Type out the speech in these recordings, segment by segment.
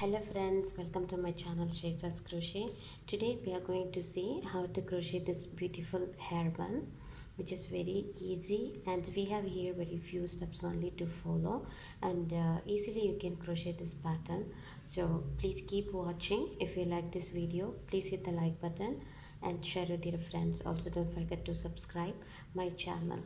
Hello friends, welcome to my channel Shaizas Crochet. Today we are going to see how to crochet this beautiful hair bun, which is very easy, and we have here very few steps only to follow, and easily you can crochet this pattern. So please keep watching. If you like this video, please hit the like button and share with your friends. Also don't forget to subscribe my channel.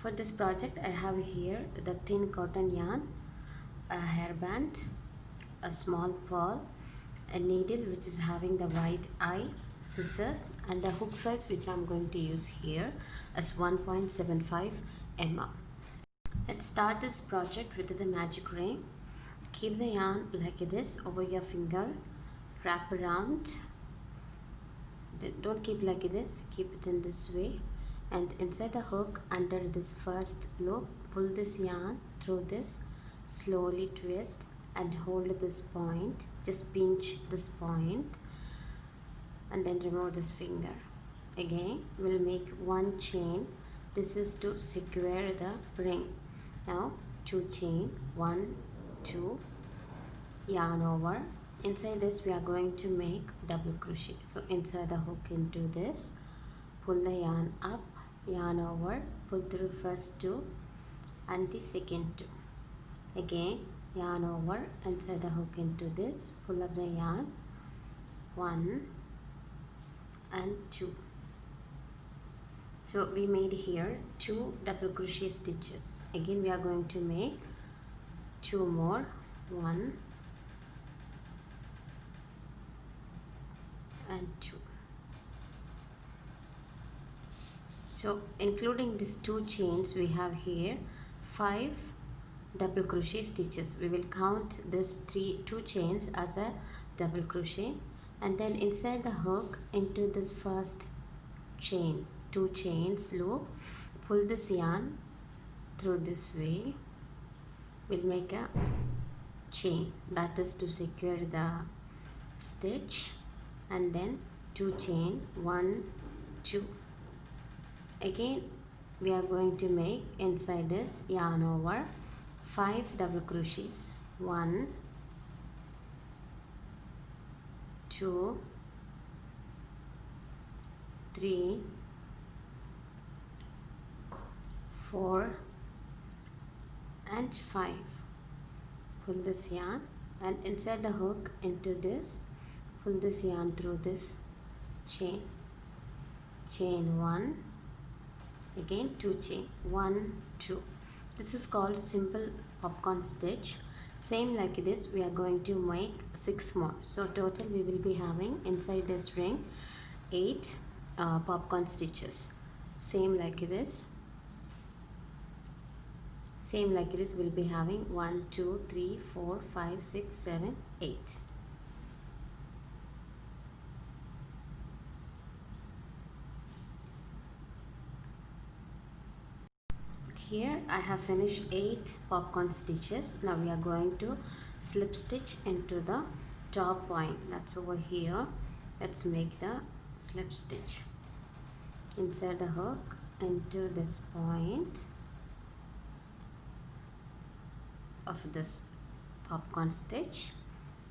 For this project, I have here the thin cotton yarn, a hairband, a small pearl, a needle which is having the white eye, scissors, and the hook size which I am going to use here as 1.75 mm. Let's start this project with the magic ring. Keep the yarn like this over your finger, wrap around. Don't keep like this, keep it in this way, and inside the hook under this first loop, pull this yarn through this, slowly twist and hold this point, just pinch this point and then remove this finger. Again we'll make one chain. This is to secure the ring. Now 2 chain, 1 2, yarn over. Inside this we are going to make double crochet. So inside the hook into this, pull the yarn up, yarn over, pull through first 2 and the second 2. Again yarn over, inside the hook into this, pull up the yarn, 1 and 2. So we made here 2 double crochet stitches. Again we are going to make 2 more, 1 and 2. So including these 2 chains, we have here 5 double crochet stitches. We will count this 2 chains as a double crochet, and then inside the hook into this first chain, 2 chains loop, pull this yarn through this way. We'll make a chain, that is to secure the stitch, and then 2 chain, 1 2. Again we are going to make inside this yarn over 5 double crochets, 1 2 3 4 and 5. Pull this yarn and inside the hook into this, pull this yarn through this chain, 1, again 2 chain, 1 2. This is called simple popcorn stitch. Same like this we are going to make 6 more. So total we will be having inside this ring 8 popcorn stitches. Same like this we'll be having 1 2 3 4 5 6 7 8. Here I have finished 8 popcorn stitches. Now we are going to slip stitch into the top point, that's over here. Let's make the slip stitch inside the hook into this point of this popcorn stitch,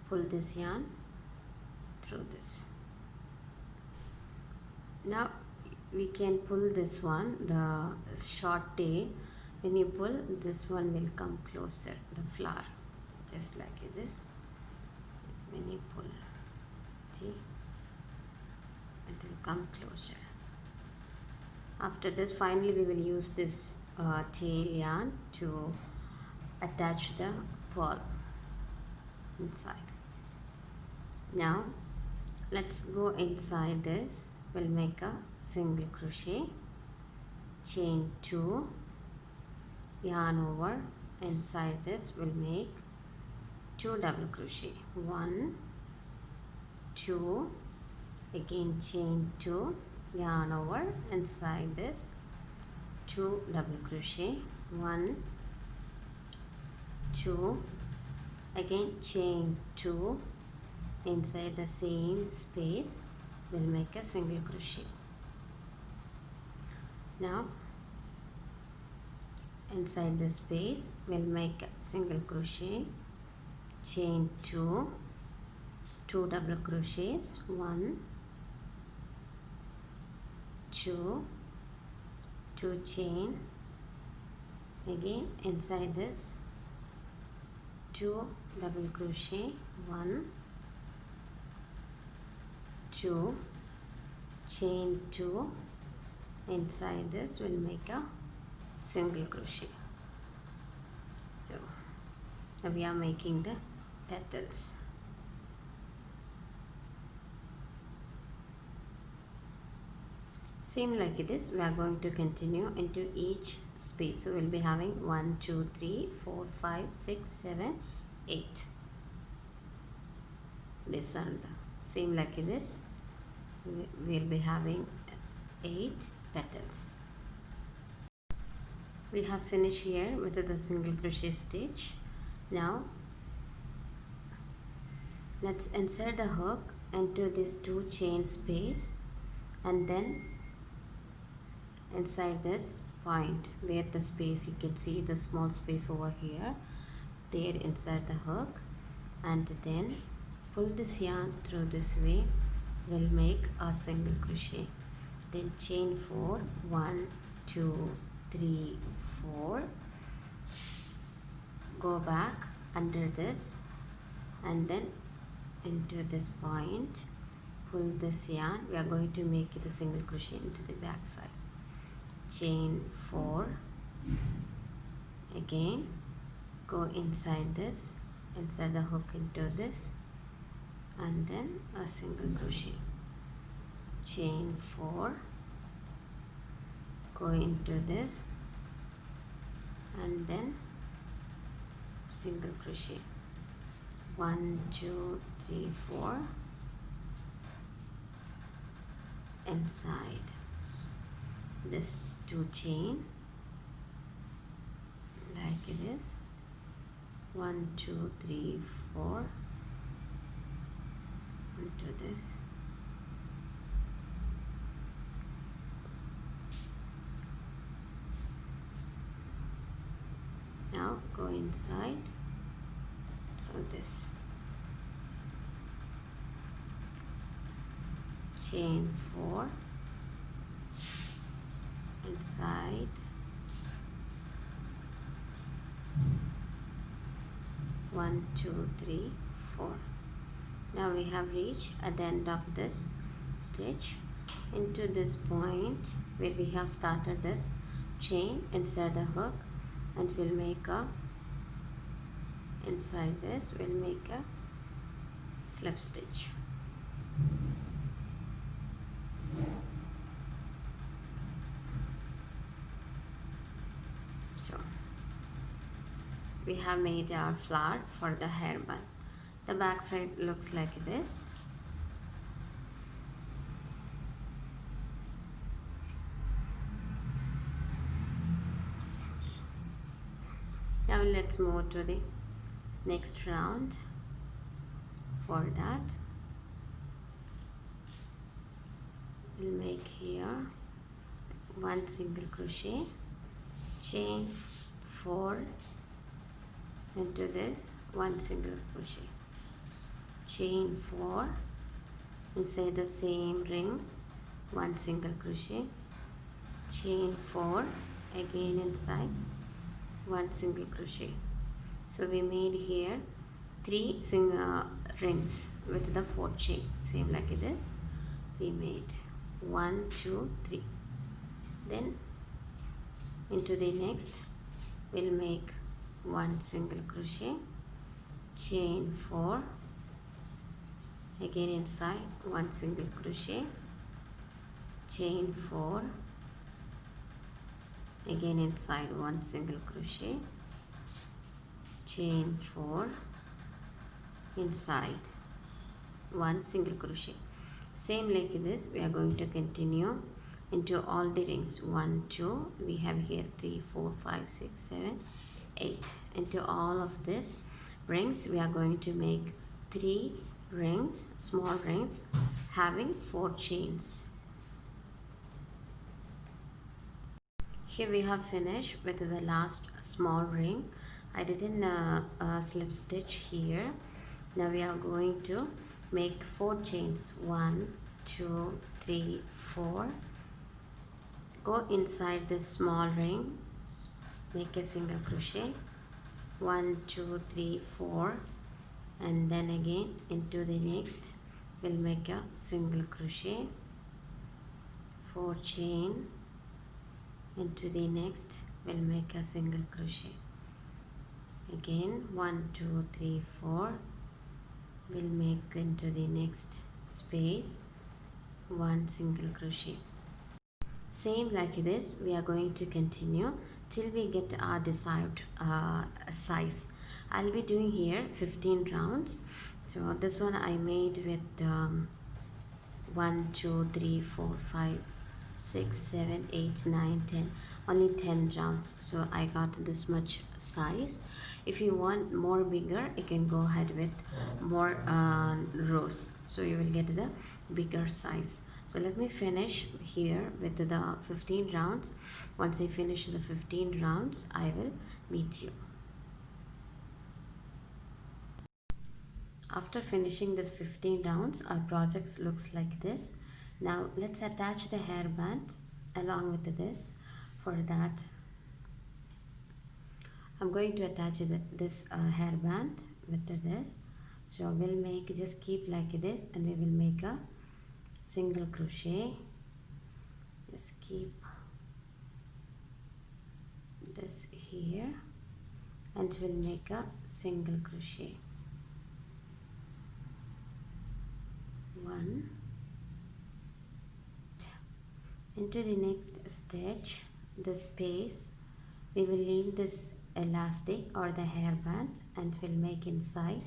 pull this yarn through this. Now we can pull this one, the short tail. When you pull, this one will come closer, the flower, just like this. When you pull, see, it will come closer. After this, finally we will use this tail yarn to attach the pearl inside. Now let's go inside this. We'll make a single crochet, chain 2, yarn over. Inside this we'll make 2 double crochet, 1, 2, again chain 2, yarn over. Inside this 2 double crochet, 1, 2, again chain 2, inside the same space we'll make a single crochet. Now inside the space we'll make a single crochet, chain 2, 2 double crochets, 1, 2, 2 chain, again inside this 2 double crochet, 1, 2, chain 2, inside this we'll make a single crochet. So now we are making the petals. Same like this we are going to continue into each space. So we'll be having 1, 2, 3, 4, 5, 6, 7, 8. This are the same like this. We'll be having 8 petals. We have finished here with the single crochet stitch. Now let's insert the hook into this 2 chain space, and then inside this point where the space, you can see the small space over here, there insert the hook, and then pull this yarn through this way. We'll make a single crochet, then chain 4, 1, 2, 3, 4, go back under this, and then into this point pull this yarn. We are going to make it a single crochet into the back side, chain 4, again go inside this, insert the hook into this, and then a single crochet, chain 4, go into this, and then single crochet, 1, 2, 3, 4, inside this 2 chain like it is, 1, 2, 3, 4, into this, now go inside through this, chain 4, inside, 1, 2, 3, 4. Now we have reached at the end of this stitch. Into this point where we have started this chain, insert the hook, and we'll make a, inside this we'll make a slip stitch. So we have made our flower for the hair bun. The back side looks like this. Now let's move to the next round. For that we'll make here 1 single crochet, chain 4, into this 1 single crochet, chain 4, inside the same ring 1 single crochet, chain 4, again inside 1 single crochet. So we made here 3 rings with the 4 chain, same like this. We made 1, 2, 3. Then into the next we'll make 1 single crochet, chain 4, again inside 1 single crochet, chain 4, again inside 1 single crochet, chain 4, inside 1 single crochet. Same like this we are going to continue into all the rings. 1 2, we have here 3 4 5 6 7 8. Into all of this rings we are going to make 3 rings, small rings having 4 chains. Here we have finished with the last small ring. I didn't slip stitch here. Now we are going to make 4 chains. 1 2 3 4. Go inside this small ring, make a single crochet, 1 2 3 4, and then again into the next we'll make a single crochet, 4 chain, into the next we'll make a single crochet, again 1 2 3 4, we'll make into the next space 1 single crochet. Same like this we are going to continue till we get our desired size. I'll be doing here 15 rounds. So this one I made with 1 2 3 4 5 6 7 8 9 10, only 10 rounds, so I got this much size. If you want more bigger, you can go ahead with more rows, so you will get the bigger size. So let me finish here with the 15 rounds. Once I finish the 15 rounds, I will meet you. After finishing this 15 rounds, our project looks like this. Now let's attach the hairband along with this. For that, I'm going to attach this hairband with this. So we'll make, just keep like this, and we will make a single crochet. Just keep this here, and we'll make a single crochet. 1. Into the next stitch, the space, we will leave this elastic or the hairband, and we'll make inside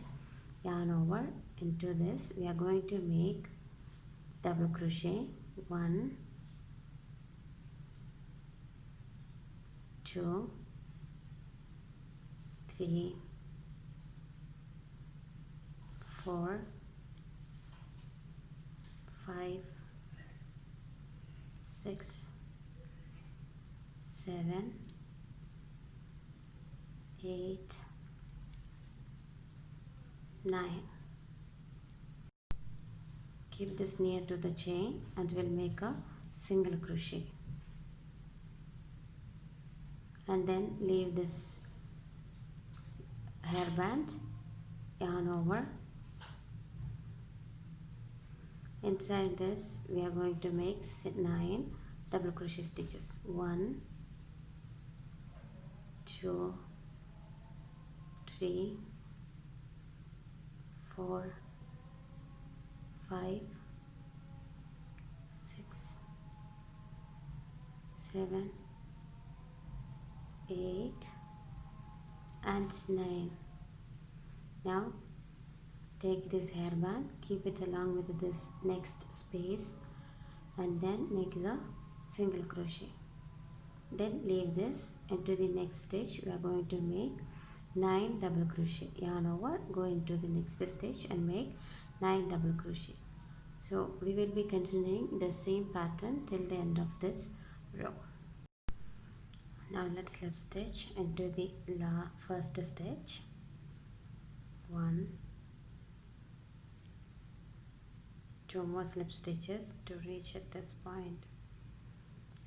yarn over. Into this we are going to make double crochet, 1 2 3 4 5 6 7 8 9. Keep this near to the chain, and we'll make a single crochet, and then leave this hairband, yarn over. Inside this we are going to make 9 double crochet stitches. 1 2 3 4 5 6 7 8 and 9. Now take this hairband, keep it along with this next space, and then make the single crochet. Then leave this. Into the next stitch we are going to make 9 double crochet, yarn over, go into the next stitch and make 9 double crochet. So we will be continuing the same pattern till the end of this row. Now let's slip stitch into the first stitch. 1 2 more slip stitches to reach at this point.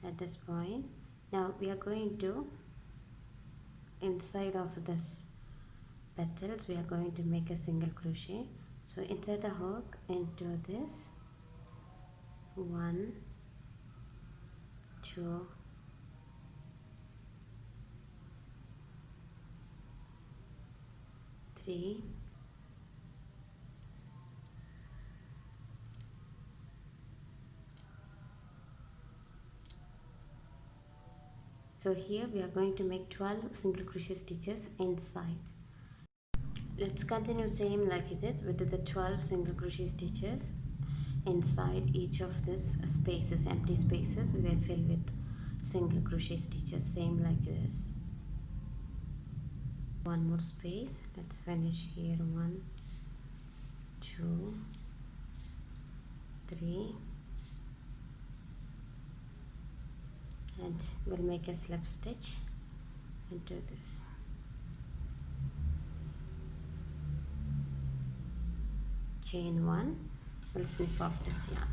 At this point, now we are going to, inside of this petals, we are going to make a single crochet. So insert the hook into this, 1 2 3. So here we are going to make 12 single crochet stitches inside. Let's continue same like this with the 12 single crochet stitches inside each of these spaces, empty spaces. We will fill with single crochet stitches, same like this. One more space. Let's finish here. 1, 2, 3, and we'll make a slip stitch into this. Chain 1. We'll snip off this yarn.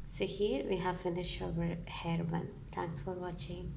So here we have finished our hair bun. Thanks for watching.